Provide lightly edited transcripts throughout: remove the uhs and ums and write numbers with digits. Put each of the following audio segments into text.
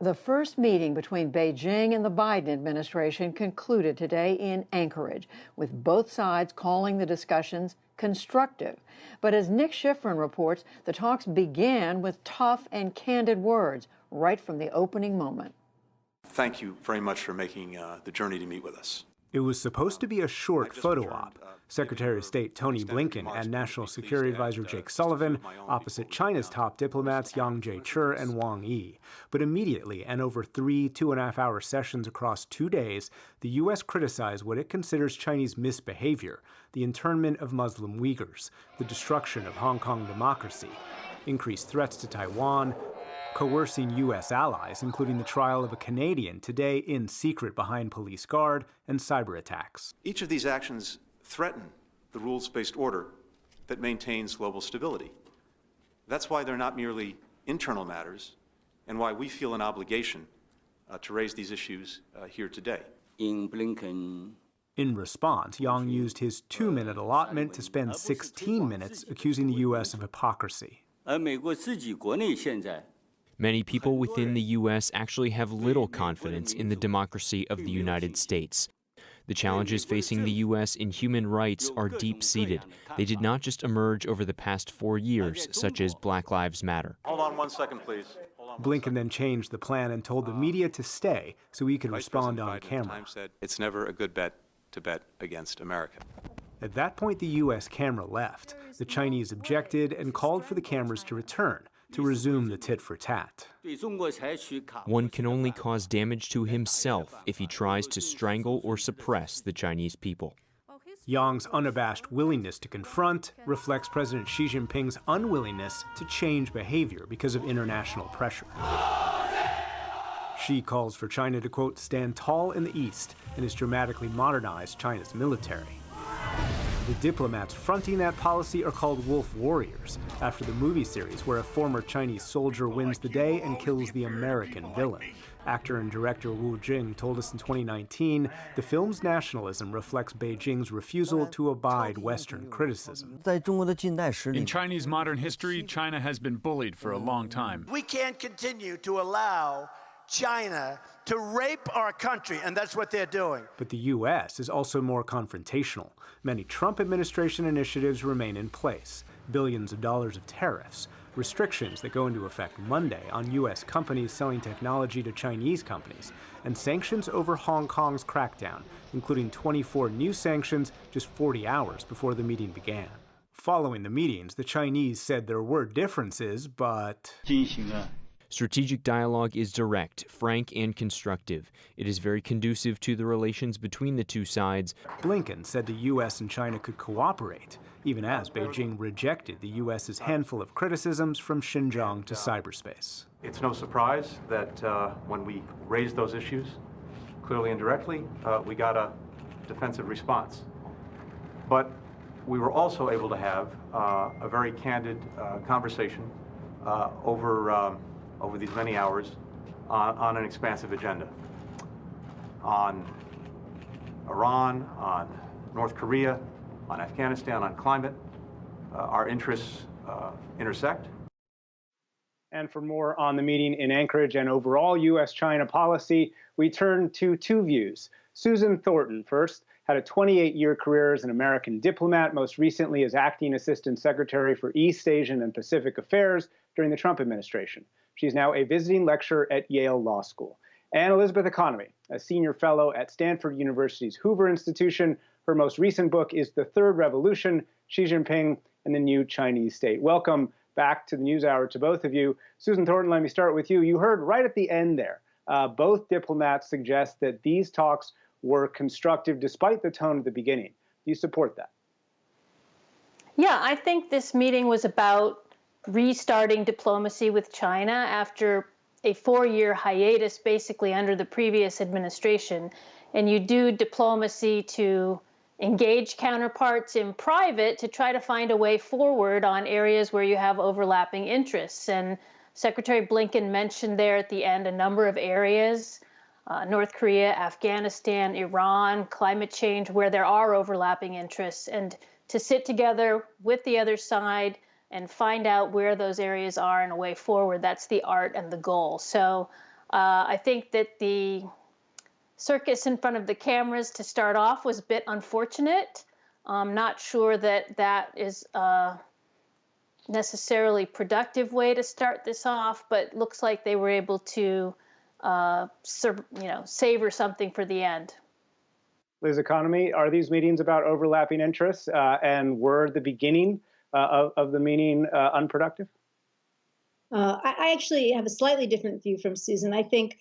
The first meeting between Beijing and the Biden administration concluded today in Anchorage, with both sides calling the discussions constructive. But as Nick Schifrin reports, the talks began with tough and candid words right from the opening moment. Thank you very much for making the journey to meet with us. It was supposed to be a short photo op. Secretary of State Tony Blinken and National Security Advisor Jake Sullivan opposite China's top diplomats Yang Jiechi and Wang Yi. But immediately, and over 3 2.5-hour sessions across 2 days, the U.S. criticized what it considers Chinese misbehavior, the internment of Muslim Uyghurs, the destruction of Hong Kong democracy, increased threats to Taiwan, coercing U.S. allies, including the trial of a Canadian today in secret behind police guard, and cyber attacks. Each of these actions threaten the rules-based order that maintains global stability. That's why they're not merely internal matters, and why we feel an obligation to raise these issues here today. In response, Yang used his 2-minute allotment to spend 16 minutes accusing the U.S. of hypocrisy. Many people within the U.S. actually have little confidence in the democracy of the United States. The challenges facing the U.S. in human rights are deep-seated. They did not just emerge over the past 4 years, such as Black Lives Matter. Hold on 1 second, please. Blinken then changed the plan and told the media to stay so he could respond on camera. Times said it's never a good bet to bet against America. At that point, the U.S. camera left. The Chinese objected and called for the cameras to return, to resume the tit-for-tat. One can only cause damage to himself if he tries to strangle or suppress the Chinese people. Yang's unabashed willingness to confront reflects President Xi Jinping's unwillingness to change behavior because of international pressure. Xi calls for China to, quote, stand tall in the East and has dramatically modernized China's military. The diplomats fronting that policy are called wolf warriors, after the movie series where a former Chinese soldier wins the day and kills the American villain. Actor and director Wu Jing told us in 2019 the film's nationalism reflects Beijing's refusal to abide Western criticism. In Chinese modern history, China has been bullied for a long time. We can't continue to allow China to rape our country, and that's what they're doing. But the U.S. is also more confrontational. Many Trump administration initiatives remain in place. Billions of dollars of tariffs, restrictions that go into effect Monday on U.S. companies selling technology to Chinese companies, and sanctions over Hong Kong's crackdown, including 24 new sanctions just 40 hours before the meeting began. Following the meetings, the Chinese said there were differences, but Strategic dialogue is direct, frank, and constructive. It is very conducive to the relations between the two sides. Blinken said the U.S. and China could cooperate, even as Beijing rejected the U.S.'s handful of criticisms from Xinjiang to cyberspace. It's no surprise that when we raised those issues, clearly and directly, we got a defensive response. But we were also able to have a very candid conversation over these many hours on an expansive agenda. On Iran, on North Korea, on Afghanistan, on climate. Our interests intersect. And for more on the meeting in Anchorage and overall U.S.-China policy, we turn to two views. Susan Thornton, first, had a 28-year career as an American diplomat, most recently as Acting Assistant Secretary for East Asian and Pacific Affairs during the Trump administration. She's now a visiting lecturer at Yale Law School. And Elizabeth Economy, a senior fellow at Stanford University's Hoover Institution. Her most recent book is The Third Revolution, Xi Jinping and the New Chinese State. Welcome back to the NewsHour to both of you. Susan Thornton, let me start with you. You heard right at the end there, both diplomats suggest that these talks were constructive despite the tone at the beginning. Do you support that? Yeah, I think this meeting was about restarting diplomacy with China after a 4-year hiatus, basically under the previous administration. And you do diplomacy to engage counterparts in private to try to find a way forward on areas where you have overlapping interests. And Secretary Blinken mentioned there at the end a number of areas, North Korea, Afghanistan, Iran, climate change, where there are overlapping interests, and to sit together with the other side and find out where those areas are and a way forward. That's the art and the goal. So I think that the circus in front of the cameras to start off was a bit unfortunate. I'm not sure that that is a necessarily productive way to start this off, but looks like they were able to, savor something for the end. Liz Economy, are these meetings about overlapping interests, and were the beginning of the meeting unproductive? I actually have a slightly different view from Susan. I think,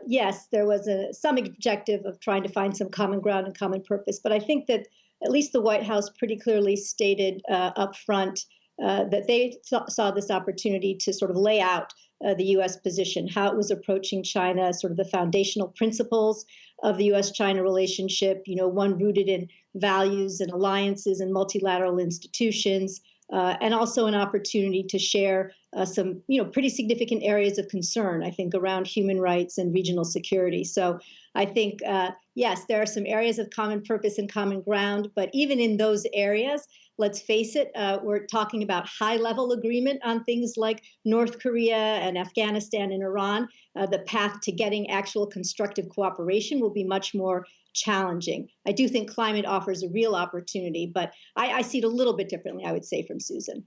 yes, there was some objective of trying to find some common ground and common purpose, but I think that at least the White House pretty clearly stated up front that they saw this opportunity to sort of lay out the U.S. position, how it was approaching China, sort of the foundational principles of the U.S.-China relationship, one rooted in values and alliances and multilateral institutions, and also an opportunity to share some, pretty significant areas of concern, I think, around human rights and regional security. So I think, yes, there are some areas of common purpose and common ground, but even in those areas, let's face it, we're talking about high-level agreement on things like North Korea and Afghanistan and Iran. The path to getting actual constructive cooperation will be much more challenging. I do think climate offers a real opportunity, but I see it a little bit differently, I would say, from Susan.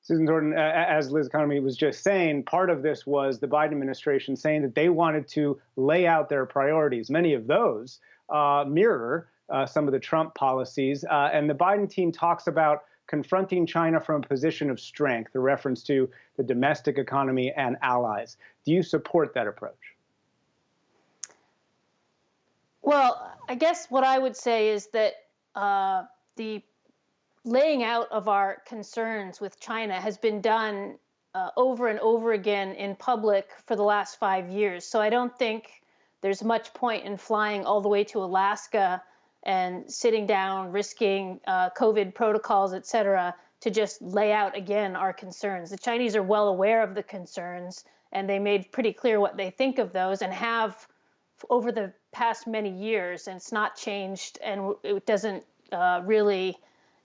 Susan Thornton, as Liz Economy was just saying, part of this was the Biden administration saying that they wanted to lay out their priorities. Many of those mirror some of the Trump policies. And the Biden team talks about confronting China from a position of strength, a reference to the domestic economy and allies. Do you support that approach? Well, I guess what I would say is that the laying out of our concerns with China has been done over and over again in public for the last 5 years. So I don't think there's much point in flying all the way to Alaska and sitting down, risking COVID protocols, et cetera, to just lay out again our concerns. The Chinese are well aware of the concerns, and they made pretty clear what they think of those and have over the past many years, and it's not changed, and it doesn't really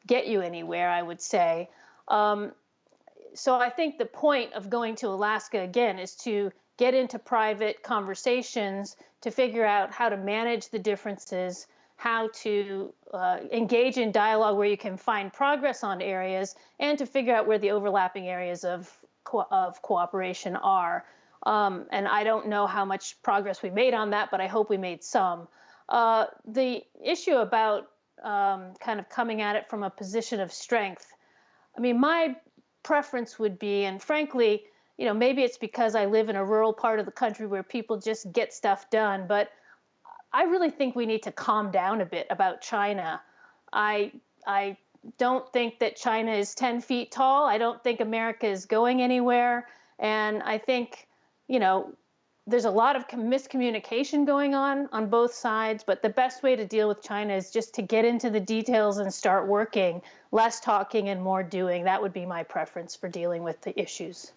get you anywhere, I would say. So I think the point of going to Alaska, again, is to get into private conversations to figure out how to manage the differences, how to engage in dialogue where you can find progress on areas, and to figure out where the overlapping areas of cooperation are. And I don't know how much progress we made on that, but I hope we made some. The issue about kind of coming at it from a position of strength, I mean, my preference would be, and frankly, maybe it's because I live in a rural part of the country where people just get stuff done, but I really think we need to calm down a bit about China. I don't think that China is 10 feet tall. I don't think America is going anywhere. And I think, there's a lot of miscommunication going on both sides, but the best way to deal with China is just to get into the details and start working, less talking and more doing. That would be my preference for dealing with the issues.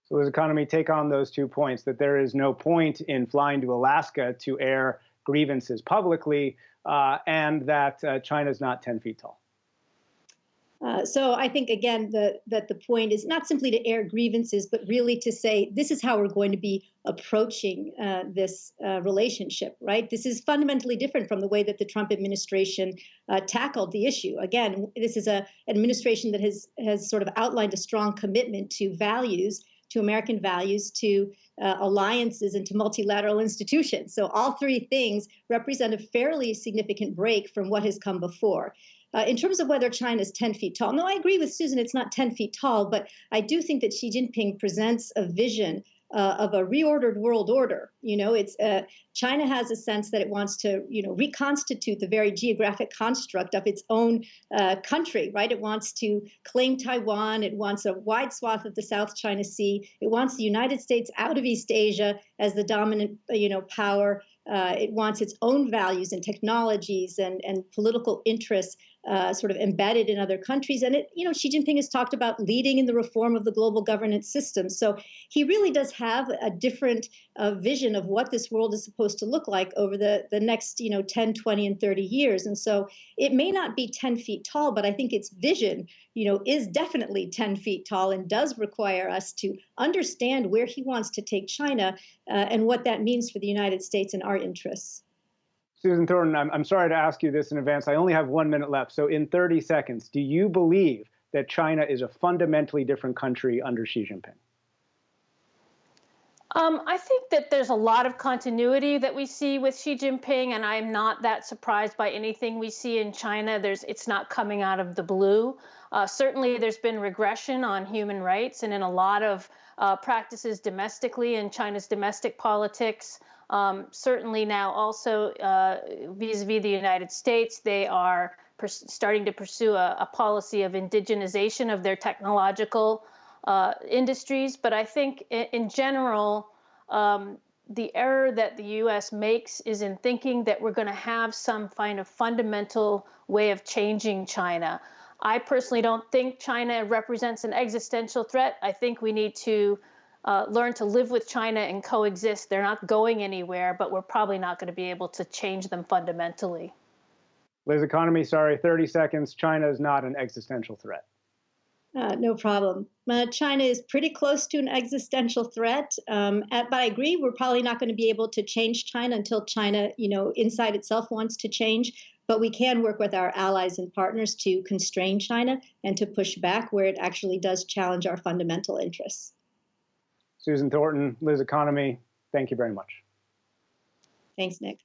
So Liz Economy, take on those 2 points, that there is no point in flying to Alaska to air grievances publicly, and that China is not 10 feet tall. So I think, again, that the point is not simply to air grievances, but really to say this is how we're going to be approaching this relationship, right? This is fundamentally different from the way that the Trump administration tackled the issue. Again, this is an administration that has sort of outlined a strong commitment to values, to American values, to alliances, and to multilateral institutions. So all 3 things represent a fairly significant break from what has come before. In terms of whether China is 10 feet tall, no, I agree with Susan, it's not 10 feet tall, but I do think that Xi Jinping presents a vision of a reordered world order. China has a sense that it wants to, reconstitute the very geographic construct of its own country, right? It wants to claim Taiwan. It wants a wide swath of the South China Sea. It wants the United States out of East Asia as the dominant, power. It wants its own values and technologies and political interests sort of embedded in other countries. And Xi Jinping has talked about leading in the reform of the global governance system. So he really does have a different vision of what this world is supposed to look like over the next 10, 20, and 30 years. And so it may not be 10 feet tall, but I think its vision is definitely 10 feet tall and does require us to understand where he wants to take China and what that means for the United States and our interests. Susan Thornton, I'm sorry to ask you this in advance. I only have 1 minute left. So in 30 seconds, do you believe that China is a fundamentally different country under Xi Jinping? I think that there's a lot of continuity that we see with Xi Jinping, and I'm not that surprised by anything we see in China. It's not coming out of the blue. Certainly, there's been regression on human rights and in a lot of practices domestically in China's domestic politics. Certainly now also vis-a-vis the United States, they are starting to pursue a policy of indigenization of their technological industries. But I think in general, the error that the U.S. makes is in thinking that we're going to have some kind of fundamental way of changing China. I personally don't think China represents an existential threat. I think we need to learn to live with China and coexist. They're not going anywhere, but we're probably not going to be able to change them fundamentally. Liz Economy, sorry, 30 seconds. China is not an existential threat. No problem. China is pretty close to an existential threat, but I agree we're probably not going to be able to change China until China, inside itself wants to change. But we can work with our allies and partners to constrain China and to push back where it actually does challenge our fundamental interests. Susan Thornton, Liz Economy, thank you very much. Thanks, Nick.